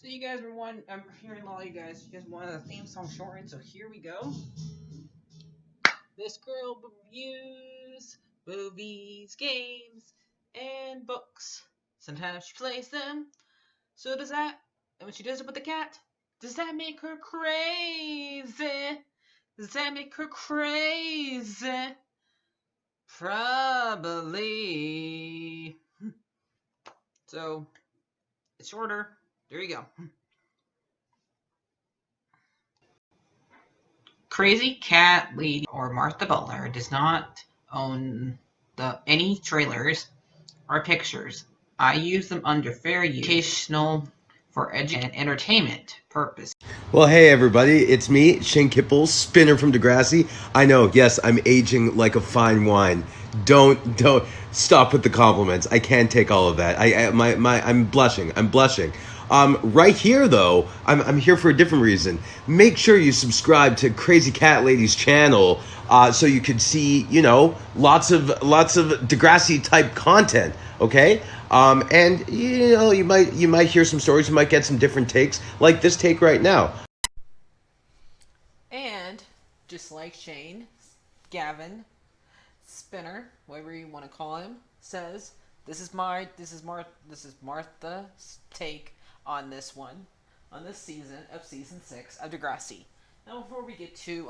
So you guys were I'm hearing a lot of you guys wanted a theme song shortened, so here we go. This girl reviews movies, games, and books. Sometimes she plays them. So does that, and when she does it with the cat, does that make her crazy? Does that make her crazy? Probably. So, it's shorter. There you go. Crazy Cat Lady or Martha Butler does not own any trailers or pictures. I use them under fair use, educational, for education and entertainment purpose. Well, hey everybody, it's me, Shane Kippel, spinner from Degrassi. I know, yes, I'm aging like a fine wine. Don't stop with the compliments. I can't take all of that. I'm blushing. I'm blushing. Right here though, I'm here for a different reason. Make sure you subscribe to Crazy Cat Lady's channel, so you could see, lots of Degrassi type content. Okay. And you might hear some stories. You might get some different takes, like this take right now. And just like Shane, Gavin, Spinner, whatever you want to call him, says, this is Martha's take on this one, on this season of season 6 of Degrassi. Now, before we get to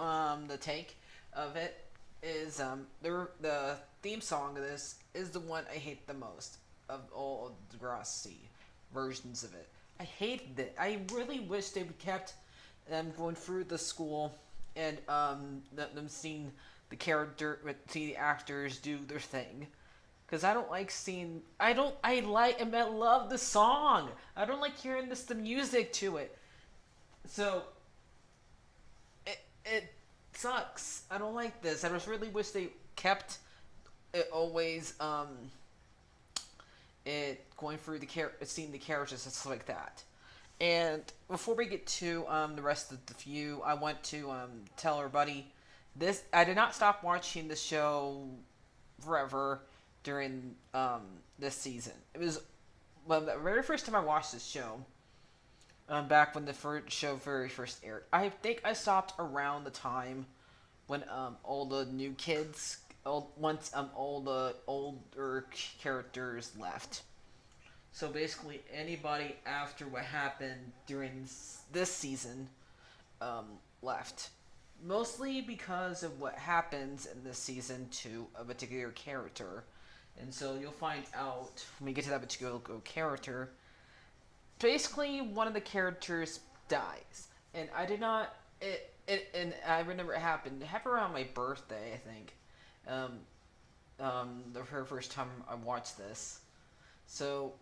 the take of it, is the theme song of this is the one I hate the most of all of Degrassi versions of it. I hated it. I really wish they would kept them going through the school and them seeing see the actors do their thing. Cause I don't like seeing. I love the song. I don't like hearing the music to it. So it sucks. I don't like this. I just really wish they kept it always it going through seeing the characters and stuff like that. And before we get to the rest of the view, I want to tell everybody this: I did not stop watching the show forever during this season. It was the very first time I watched this show. Back when the show very first aired, I think I stopped around the time when all the new kids, once all the older characters left. So basically, anybody after what happened during this season left. Mostly because of what happens in this season to a particular character. And so you'll find out when we get to that particular character. Basically, one of the characters dies. And I did not. And I remember it happened. It happened around my birthday, I think. The very first time I watched this. So,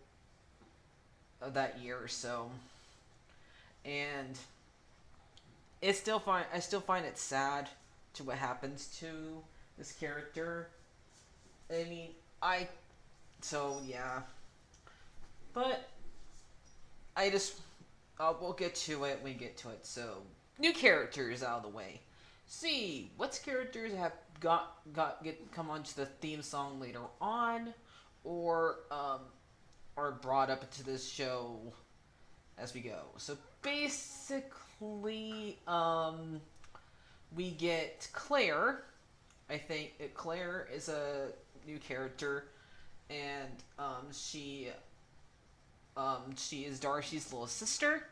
that year or so. And it's still fine. I still find it sad to what happens to this character. I mean, yeah. But I just we'll get to it when we get to it. So new characters out of the way. See what characters have come onto the theme song later on, or are brought up into this show as we go. So basically, we get Claire. I think Claire is a new character, and she is Darcy's little sister,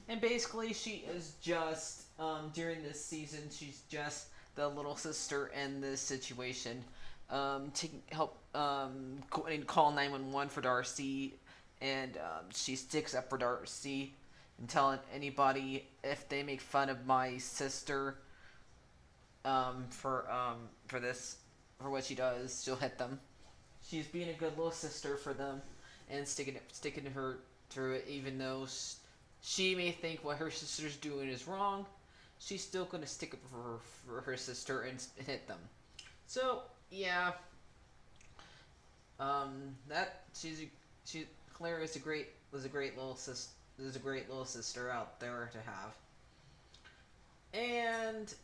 and basically she is just during this season she's just the little sister in this situation, to help call 911 for Darcy, and she sticks up for Darcy and telling anybody if they make fun of my sister for this, for what she does, she'll hit them. She's being a good little sister for them and sticking to her through it, even though she may think what her sister's doing is wrong. She's still gonna stick up for her sister and hit them. So yeah, that Claire is a great little sister out there to have. And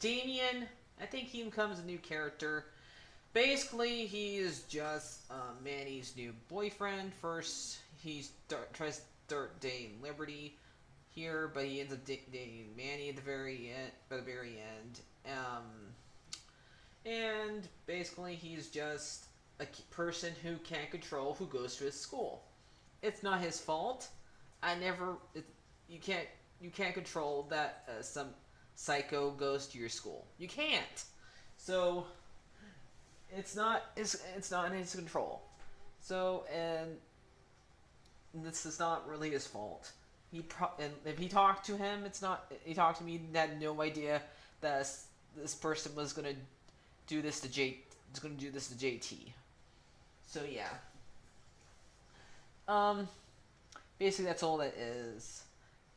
Damien, I think he becomes a new character. Basically, he is just Manny's new boyfriend. First, he tries start dating Liberty here, but he ends up dating Manny at the very end. By the very end, and basically he's just a person who can't control who goes to his school. It's not his fault. I never. You can't. You can't control that some psycho goes to your school. You can't. So it's not. It's not in his control. So and this is not really his fault. And if he talked to him, it's not. He talked to me. He had no idea that this person was gonna do this to J. Is gonna do this to JT. So yeah. Basically that's all that is.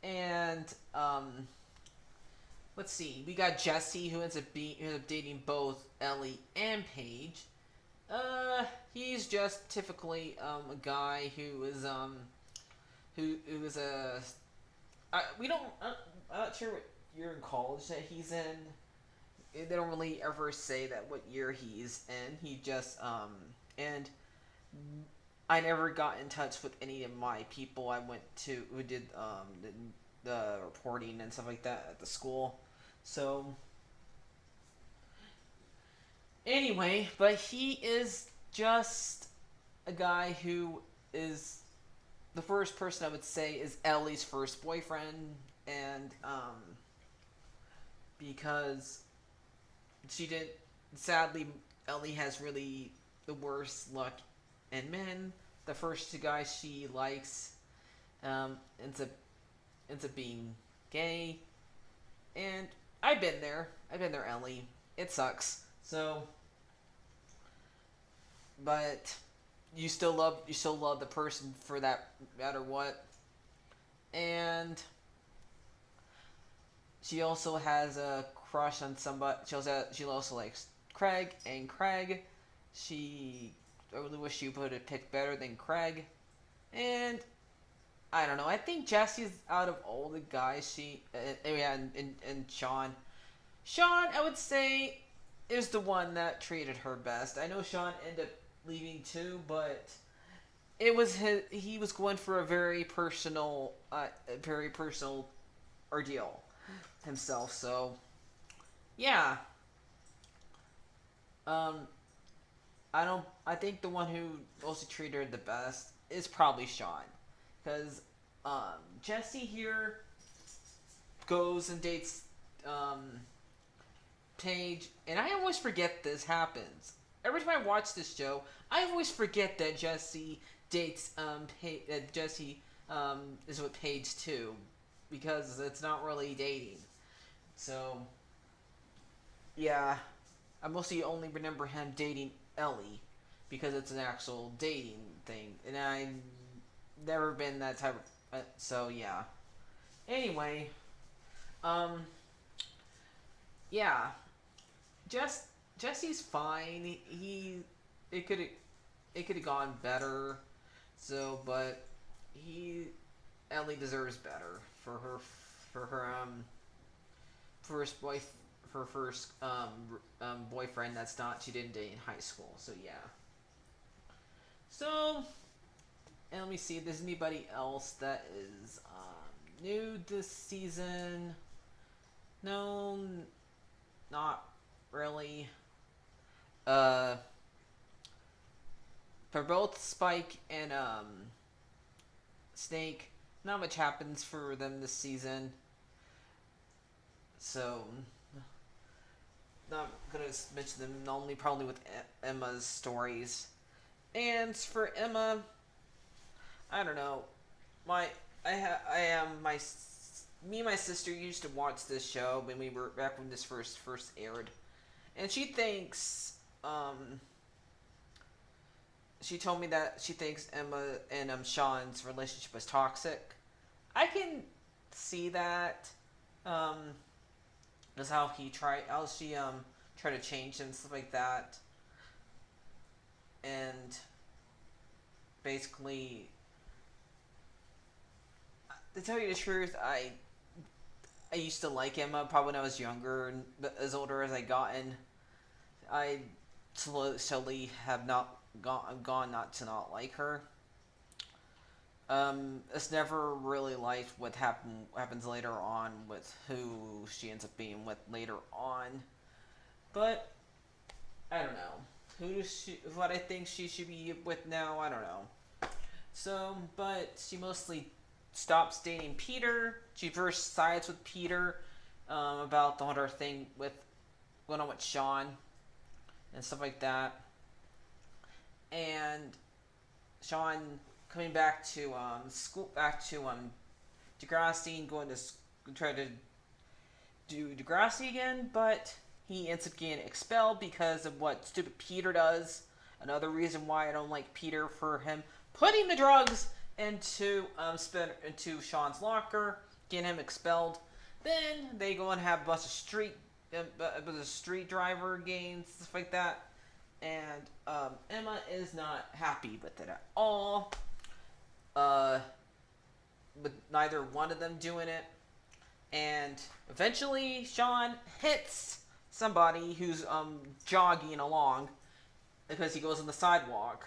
And let's see. We got Jesse who ends up dating both Ellie and Paige. He's just typically a guy who is who is a we don't I'm not sure what year in college that he's in. They don't really ever say that what year he's in. He just and I never got in touch with any of my people I went to who did the reporting and stuff like that at the school. So anyway, but he is just a guy who is the first person I would say is Ellie's first boyfriend, and because she did sadly Ellie has really the worst luck in men. The first two guys she likes ends up being gay, and I've been there, Ellie. It sucks. So, but you still love the person for that matter what. And she also has a crush on somebody. She also likes Craig, and Craig, I really wish she would have picked better than Craig. And I don't know. I think Jesse's out of all the guys and Sean. Sean, I would say, is the one that treated her best. I know Sean ended up leaving too, but it was he was going for a very personal ordeal himself. So yeah. I think the one who mostly treated her the best is probably Sean, because Jesse here goes and dates Paige, and I always forget this happens. Every time I watch this show, I always forget that Jesse dates Jesse is with Paige too, because it's not really dating. So yeah, I mostly only remember him dating Ellie because it's an actual dating thing, and I've never been that type of. So yeah. Anyway, yeah, Jesse's fine. It could have gone better. So, but Ellie deserves better for her first boyfriend she didn't date in high school. So yeah. So, and let me see if there's anybody else that is new this season. No, not really. For both Spike and Snake, not much happens for them this season. So, not gonna mention them only probably with Emma's stories. And for Emma, I don't know. Me and my sister used to watch this show when we were back when this first aired, and she thinks she told me that she thinks Emma and Sean's relationship was toxic. I can see that. Is how she tried to change him and stuff like that, and basically, to tell you the truth, I used to like Emma probably when I was younger, and as older as I gotten, I slowly have not gone not to not like her. It's never really liked what happens later on with who she ends up being with later on. But I don't know. What I think she should be with now, I don't know. So, but she mostly stops dating Peter. She first sides with Peter about the whole thing with going on with Sean and stuff like that. And Sean coming back to school, back to Degrassi, and going to try to do Degrassi again, but he ends up getting expelled because of what stupid Peter does. Another reason why I don't like Peter, for him putting the drugs into Sean's locker, getting him expelled. Then they go and have a bunch of street driver games, stuff like that. And Emma is not happy with it at all. With neither one of them doing it. And eventually Sean hits somebody who's jogging along because he goes on the sidewalk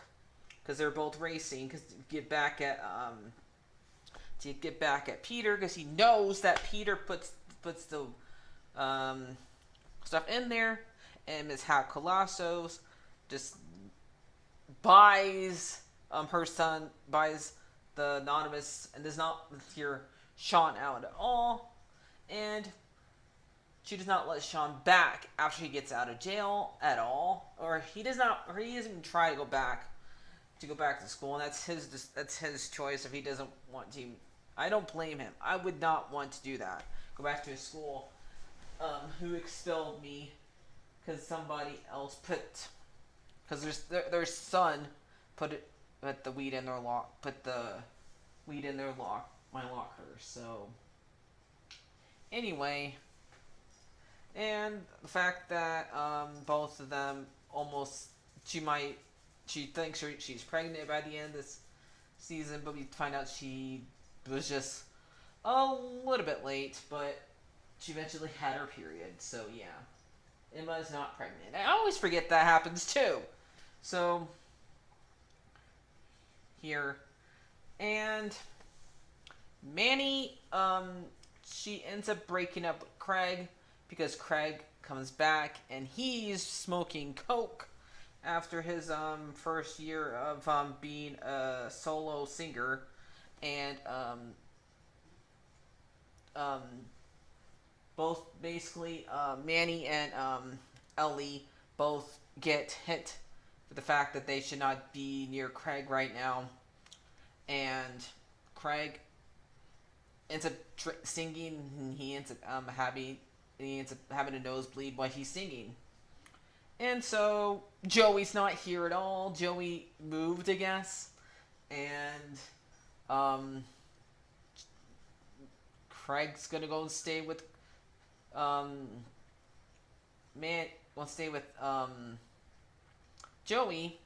because they're both racing to get back at Peter, because he knows that Peter puts the stuff in there, and Miss Hat Colossos just buys the anonymous and does not hear Sean out at all, and she does not let Sean back after he gets out of jail at all, or he doesn't even try to go back to school, and that's his choice if he doesn't want to. I don't blame him. I would not want to do that. Go back to a school who expelled me because somebody else because their son put the weed in their my locker. So anyway, and the fact that both of them she thinks she's pregnant by the end of this season, but we find out she was just a little bit late, but she eventually had her period. So yeah, Emma's not pregnant. I always forget that happens too. So here, and Manny, she ends up breaking up with Craig because Craig comes back and he's smoking coke after his first year of being a solo singer, and both basically Manny and Ellie both get hit for the fact that they should not be near Craig right now, and Craig ends up singing, and he ends up having a nosebleed while he's singing. And so Joey's not here at all. Joey moved, I guess, and Craig's gonna go and stay with Joey,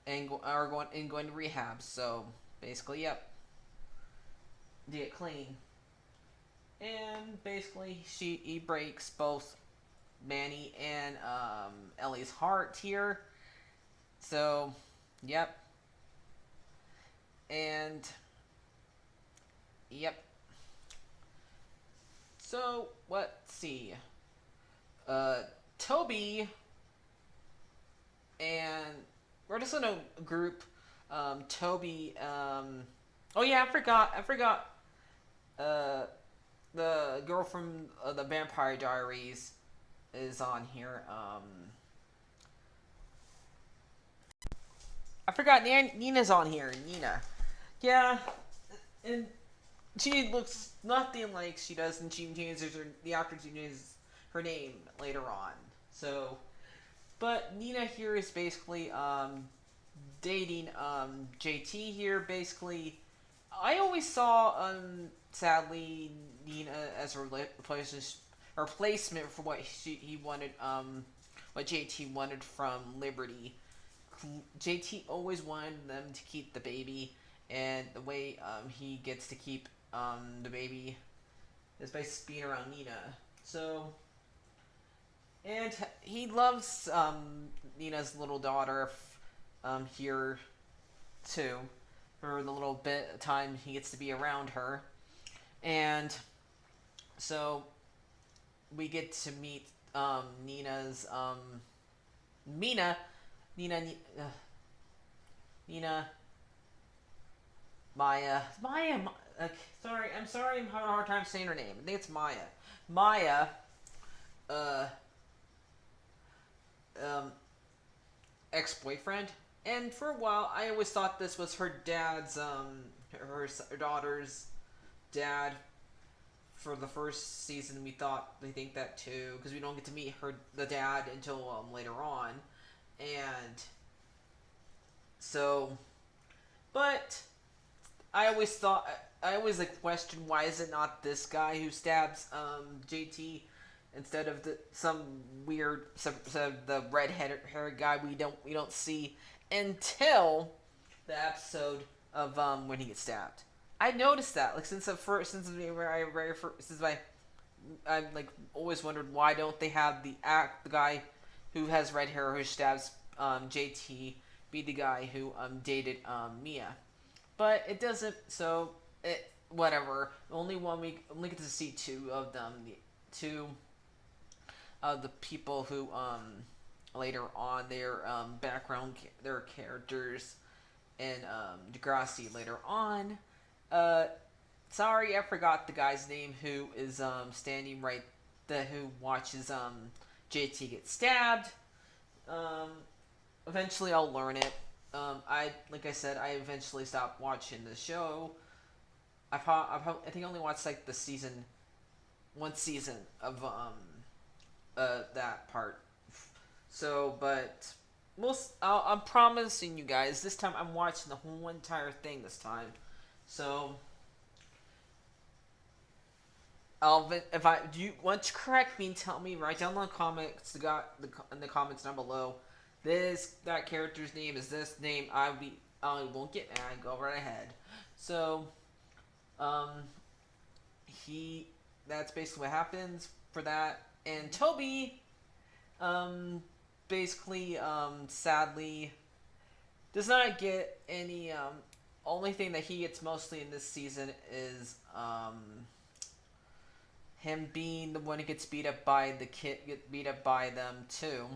and going to rehab. So basically, yep, to get clean. And basically, he breaks both Manny and Ellie's heart here. So, yep. And, yep. So, let's see. Toby and we're just in a group. Toby, oh yeah, I forgot, the girl from the Vampire Diaries is on here. I forgot Nina's on here. Nina, yeah, and she looks nothing like she does, and she changes the actor changes her name later on. So, but Nina here is basically dating JT here. Basically, I always saw sadly Nina as a replacement for what he wanted, what JT wanted from Liberty. JT always wanted them to keep the baby, and the way he gets to keep the baby is by being around Nina. So, and he loves Nina's little daughter here too. for the little bit of time he gets to be around her. And so we get to meet Nina's Mina Nina Nina Maya. I'm sorry, I'm having a hard time saying her name. I think it's Maya. Maya. Uh. Um. Ex-boyfriend. And for a while, I always thought this was her dad's her daughter's dad. For the first season, we think that too, because we don't get to meet the dad until later on, and so, but I always like questioned why is it not this guy who stabs JT instead of some weird the red haired guy we don't see until the episode of when he gets stabbed. I noticed that like since I like always wondered why don't they have the guy who has red hair who stabs JT be the guy who dated Mia, but it doesn't. So it whatever. We only get to see two of them, two of the people who later on their background, their characters in Degrassi later on. Sorry, I forgot the guy's name who is standing right, who watches JT get stabbed. Um, Eventually, I'll learn it. Like I said, I eventually stopped watching the show. I think I only watched like one season of that part. So, but I'm promising you guys this time I'm watching the whole entire thing this time. So, if I do you want to correct me and tell me, write down in the comments in the comments down below. That character's name is this name. I won't get mad. Go right ahead. So, um, that's basically what happens for that. And Toby, basically, sadly, does not get any. Only thing that he gets mostly in this season is him being the one who gets beat up by get beat up by them too.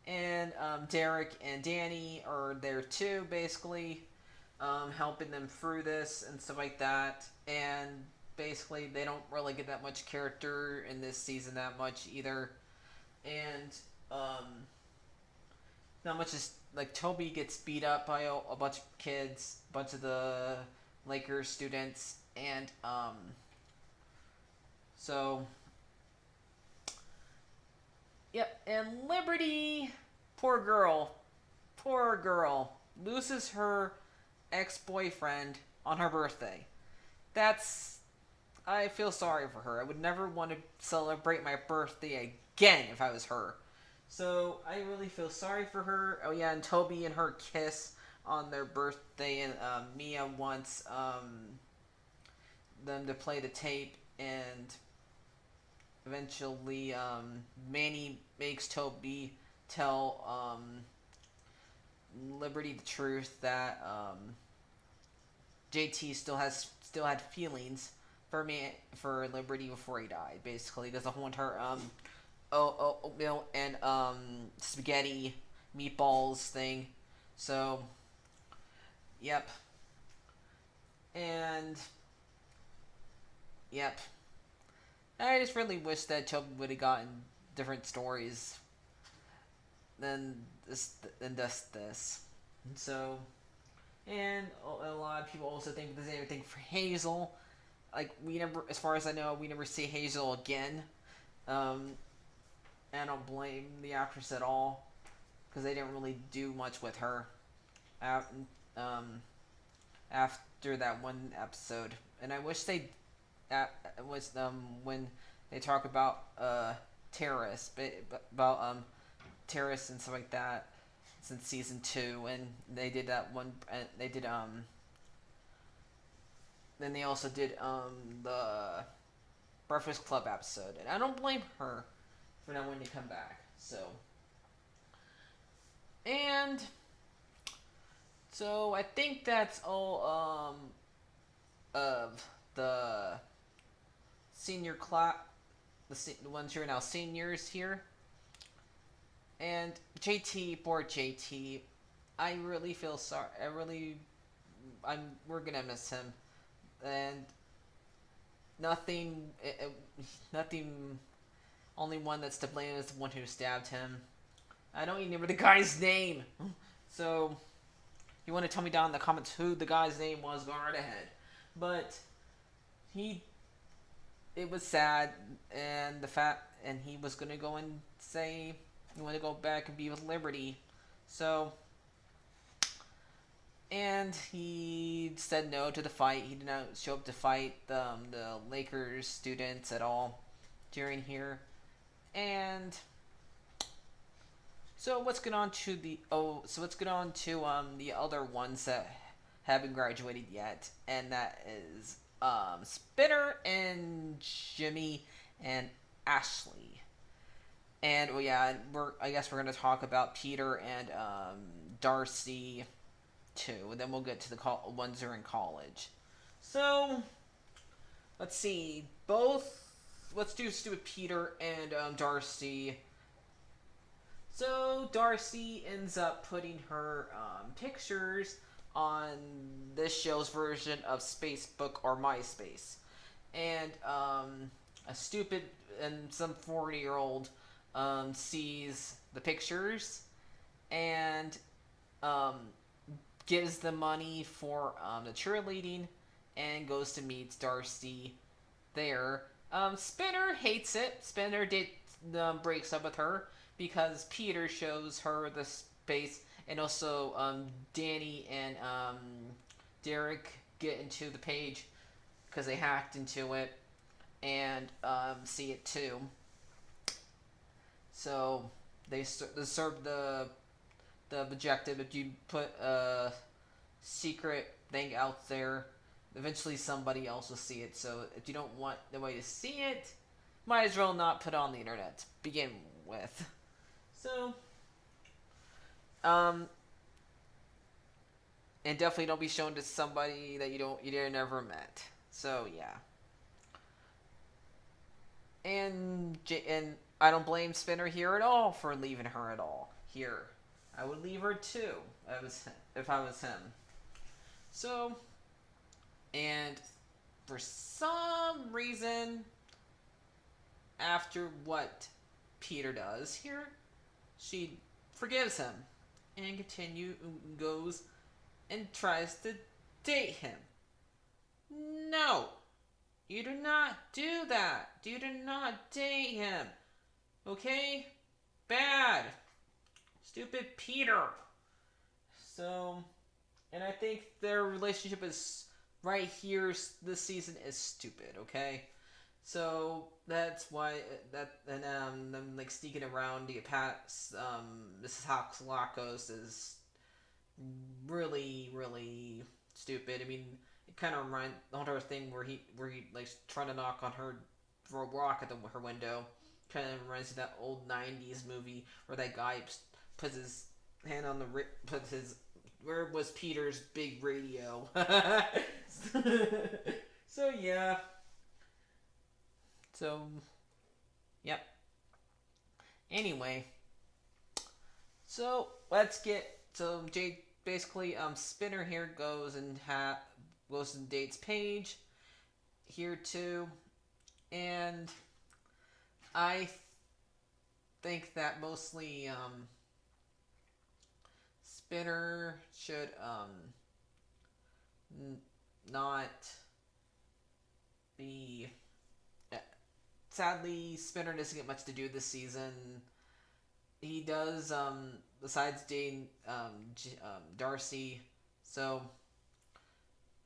And Derek and Danny are there too, basically, helping them through this and stuff like that. And basically, they don't really get that much character in this season that much either. And not much is like Toby gets beat up by a bunch of kids, a bunch of the Lakers students, and so. Yep, and Liberty, poor girl, loses her ex-boyfriend on her birthday. I feel sorry for her. I would never want to celebrate my birthday again if I was her. So, I really feel sorry for her. Oh yeah, and Toby and her kiss on their birthday, and Mia wants them to play the tape, and eventually, Manny makes Toby tell Liberty the truth that JT still had feelings for Liberty before he died. Basically, because the whole entire oatmeal and spaghetti meatballs thing. So, yep, and yep. I just really wish that Toby would have gotten different stories than this. And so, and a lot of people also think the same thing for Hazel. Like as far as I know, we never see Hazel again. I don't blame the actress at all because they didn't really do much with her after that one episode. And I wish they was when they talk about terrorists, about terrorists and stuff like that since season 2, and they did that one. They did Then they also did the Breakfast Club episode, and I don't blame her for not wanting to come back. So, and So I think that's all of the senior class, the ones who are now seniors here. And JT, poor JT, I really feel sorry. We're gonna miss him, and nothing, nothing. Only one that's to blame is the one who stabbed him. I don't even remember the guy's name. So, you want to tell me down in the comments who the guy's name was? Go right ahead. But he, it was sad, and and he was gonna go and say he wanted to go back and be with Liberty. So, and he said no to the fight. He did not show up to fight the Lakers students at all during here. And so let's get on to the other ones that haven't graduated yet, and that is Spinner and Jimmy and Ashley. And well, yeah, I guess we're gonna talk about Peter and Darcy too, and then we'll get to the ones that are in college. So let's see, both. Let's do stupid Peter and Darcy. So Darcy ends up putting her pictures on this show's version of Spacebook or MySpace, and a stupid and some 40-year-old sees the pictures and um, gives the money for the cheerleading and goes to meet Darcy there. Spinner hates it. Spinner breaks up with her because Peter shows her the space, and also Danny and Derek get into the page because they hacked into it and see it too. So they serve the objective. If you put a secret thing out there, eventually somebody else will see it. So if you don't want nobody to see it, might as well not put it on the internet to begin with. So, and definitely don't be shown to somebody that you never met. So yeah. And I don't blame Spinner here at all for leaving her at all. Here, I would leave her too. If I was him. So, and for some reason, after what Peter does here, she forgives him and goes and tries to date him. No, you do not do that. You do not date him. Okay? Bad. Stupid Peter. So, and I think their relationship is right here. This season is stupid. Okay, so that's why them like sneaking around to get past Mrs. Haxlakos is really stupid. I mean, it kind of reminds the whole thing where he like trying to knock on her throw a rock at her window. Kind of reminds me of that old '90s movie where that guy puts his hand on puts his where was Peter's big radio. So yeah. So yep. Anyway, so let's get basically Spinner here goes and dates Paige here too, and I think that mostly Spinner should not be. Sadly, Spinner doesn't get much to do this season. He does besides dating Darcy. So,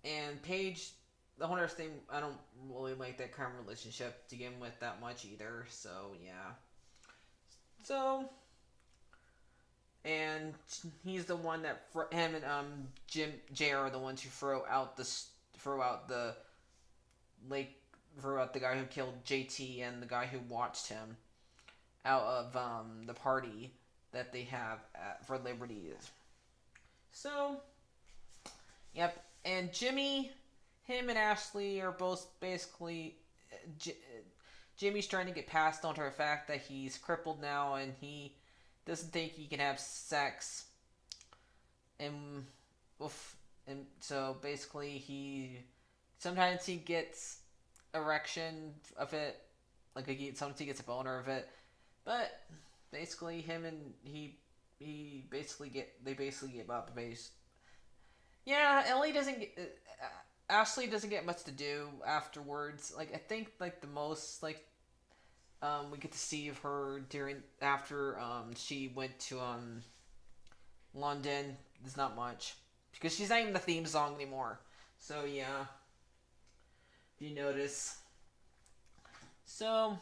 and Paige, the whole other thing, I don't really like that kind of relationship to begin with that much either. So yeah. So, and he's the one that him and Jay are the ones who throw out the lake, throw out the guy who killed JT and the guy who watched him out of the party that they have for Liberty. So Yep. And Jimmy, him and Ashley are both basically. J- Jimmy's trying to get past on her fact that he's crippled now and he doesn't think he can have sex. And, oof, and so basically sometimes he gets erection of it, like sometimes he gets a boner of it, but basically him and he basically get they basically give up. Yeah, Ellie doesn't get. Ashley doesn't get much to do afterwards. Like I think like the most like we get to see of her during after she went to London. There's not much because she's not even the theme song anymore. So yeah, if you notice. So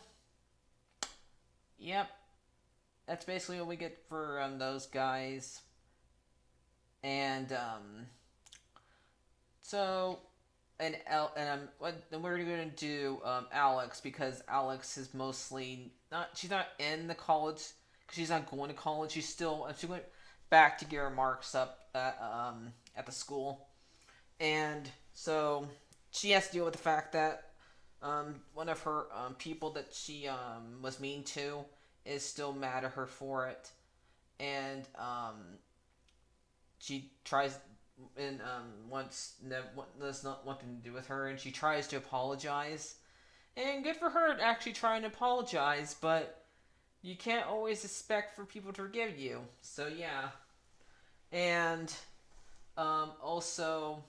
yep, that's basically what we get for those guys. And so and we're gonna do Alex because Alex is mostly not. She's not in the college because she's not going to college. She went back to get her marks up at the school, and so she has to deal with the fact that one of her people that she was mean to is still mad at her for it, and she tries and does not want to do with her, and she tries to apologize. And good for her actually trying to apologize, but you can't always expect for people to forgive you. So yeah, and also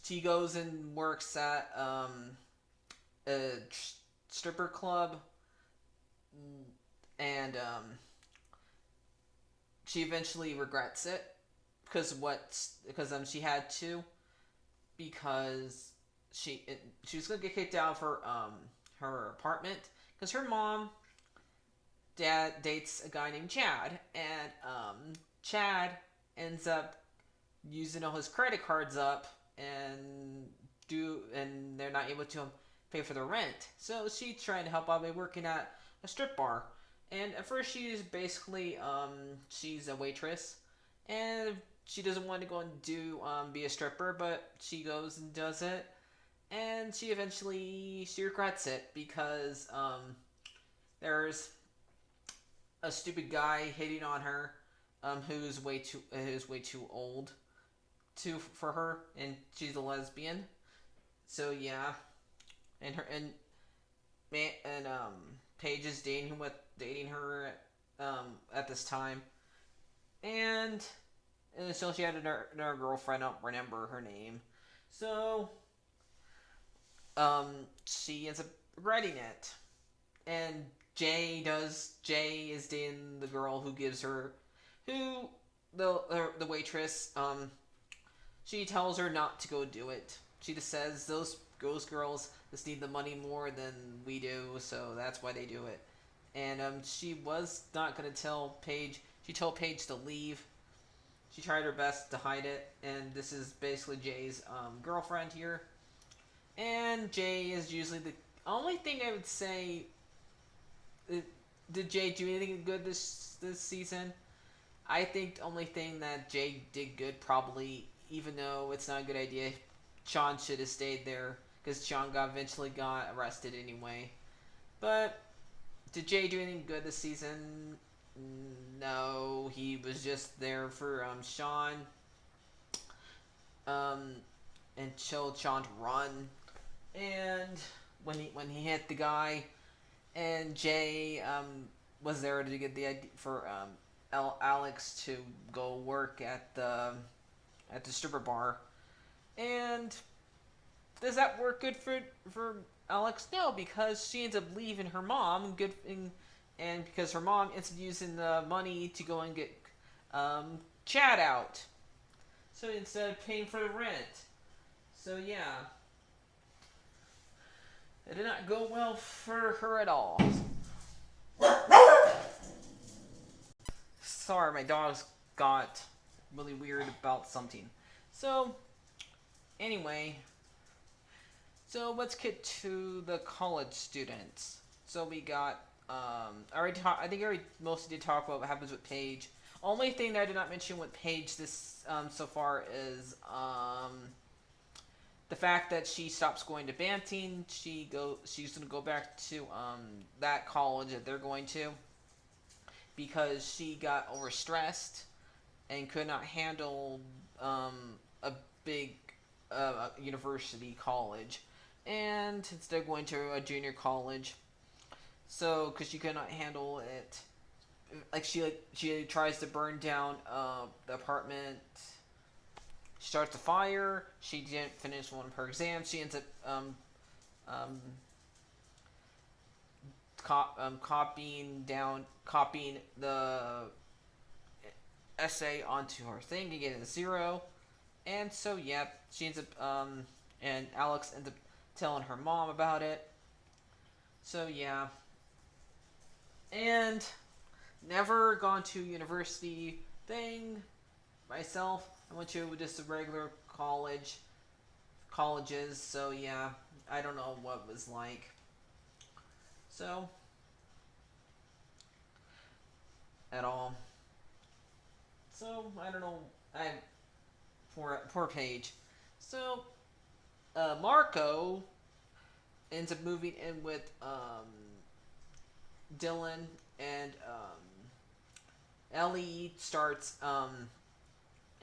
she goes and works at a stripper club, and she eventually regrets it because she had to because she was gonna get kicked out of her apartment because her mom dad dates a guy named Chad, and Chad ends up using all his credit cards up and they're not able to pay for the rent. So she's trying to help out by working at a strip bar. And at first she's basically she's a waitress, and she doesn't want to go and do be a stripper, but she goes and does it, and she regrets it because there's a stupid guy hitting on her, who's way too old for her, and she's a lesbian. So yeah, and her and Paige is dating her at this time, and so she had another girlfriend. I don't remember her name. So she ends up regretting it, and Jay is dating the girl who gives her who the waitress. She tells her not to go do it. She just says those girls just need the money more than we do, so that's why they do it. And she was not gonna tell Paige. She told Paige to leave. She tried her best to hide it, and this is basically Jay's girlfriend here. And Jay is usually the only thing I would say. Did Jay do anything good this season? I think the only thing that Jay did good, probably, even though it's not a good idea, Sean should have stayed there because Sean eventually got arrested anyway. But did Jay do anything good this season? No, he was just there for Sean, um, and told Sean to run. And when he hit the guy, and Jay was there to get the idea for Alex to go work at the stripper bar. And does that work good for Alex? No, because she ends up leaving her mom. And because her mom ends up using the money to go and get Chad out. So instead of paying for the rent. So yeah, it did not go well for her at all. Sorry, my dogs got really weird about something. So anyway, so let's get to the college students. So we got I think I already mostly did talk about what happens with Paige. only thing that I did not mention with Paige this so far is the fact that she stops going to Banting. She's gonna go back to that college that they're going to because she got overstressed and could not handle a big university college, and instead of going to a junior college, so because she could not handle it, she tries to burn down the apartment. She starts a fire. She didn't finish one of her exams. She ends up um, copying the essay onto her thing to get a 0. And so, yep, she ends up, and Alex ends up telling her mom about it. So, yeah. And never gone to university thing myself. I went to just a regular colleges, so yeah, I don't know what it was like. So, at all. So, I don't know. Poor Paige. So, Marco ends up moving in with Dylan, and Ellie starts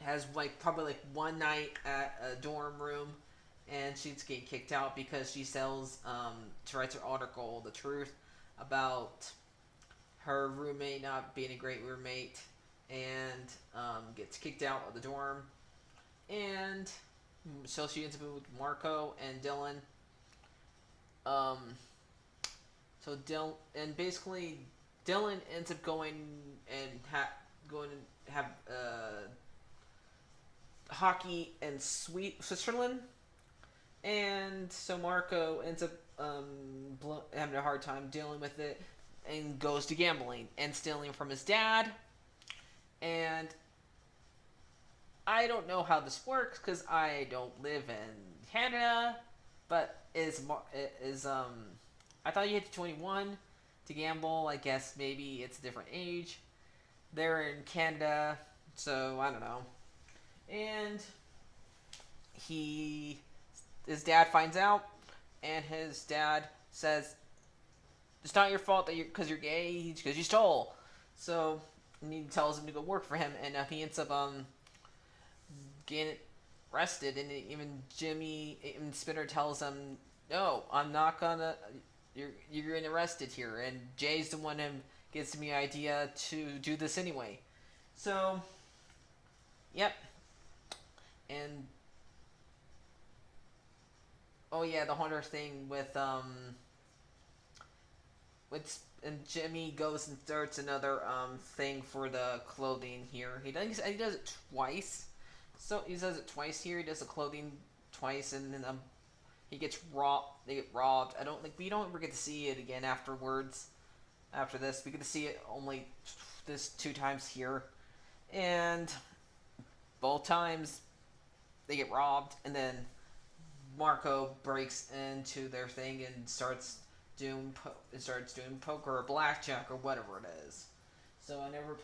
has like probably like one night at a dorm room, and she's getting kicked out because she she writes her article, The Truth, about her roommate not being a great roommate, and gets kicked out of the dorm. And so she ends up with Marco and Dylan. Um, so basically Dylan ends up going and going and have hockey in Switzerland, and so Marco ends up having a hard time dealing with it and goes to gambling and stealing from his dad. And I don't know how this works because I don't live in Canada, but I thought you hit 21 to gamble. I guess maybe it's a different age. They're in Canada, so I don't know. And his dad finds out, and his dad says, "It's not your fault that because you're gay, because you stole." So and he tells him to go work for him, and he ends up getting arrested. And even Spinner tells him, "No, I'm not gonna. You're getting arrested here." And Jay's the one who gives me the idea to do this anyway. So, yep. And oh yeah, the Hunter thing with and Jimmy goes and starts another thing for the clothing here. He does it twice. So he does it twice here. He does the clothing twice, and then he gets robbed. They get robbed. We don't ever get to see it again afterwards. After this, we get to see it only this 2 times here, and both times they get robbed, and then Marco breaks into their thing and starts doing poker or blackjack or whatever it is. So I never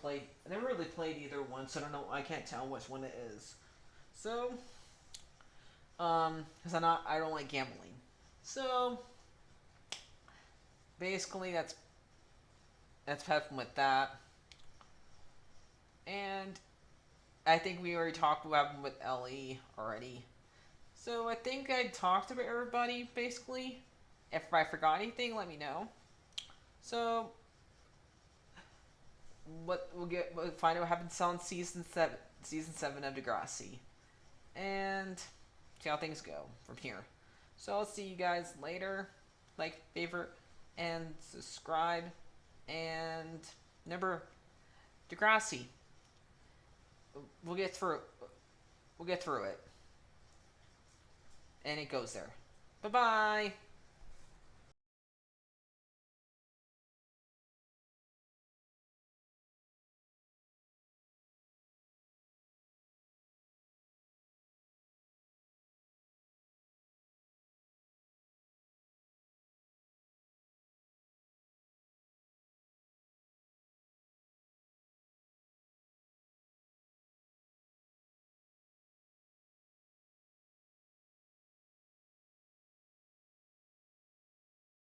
really played either one, so I don't know. I can't tell which one it is. So, because I don't like gambling. So basically, that's happened with that. And I think we already talked about what happened with Ellie already. So I think I talked about everybody basically. If I forgot anything, let me know. So we'll find out what happens on season 7 of Degrassi, and see how things go from here. So I'll see you guys later. Like, favorite, and subscribe, and remember, Degrassi. We'll get through it, and it goes there. Bye bye.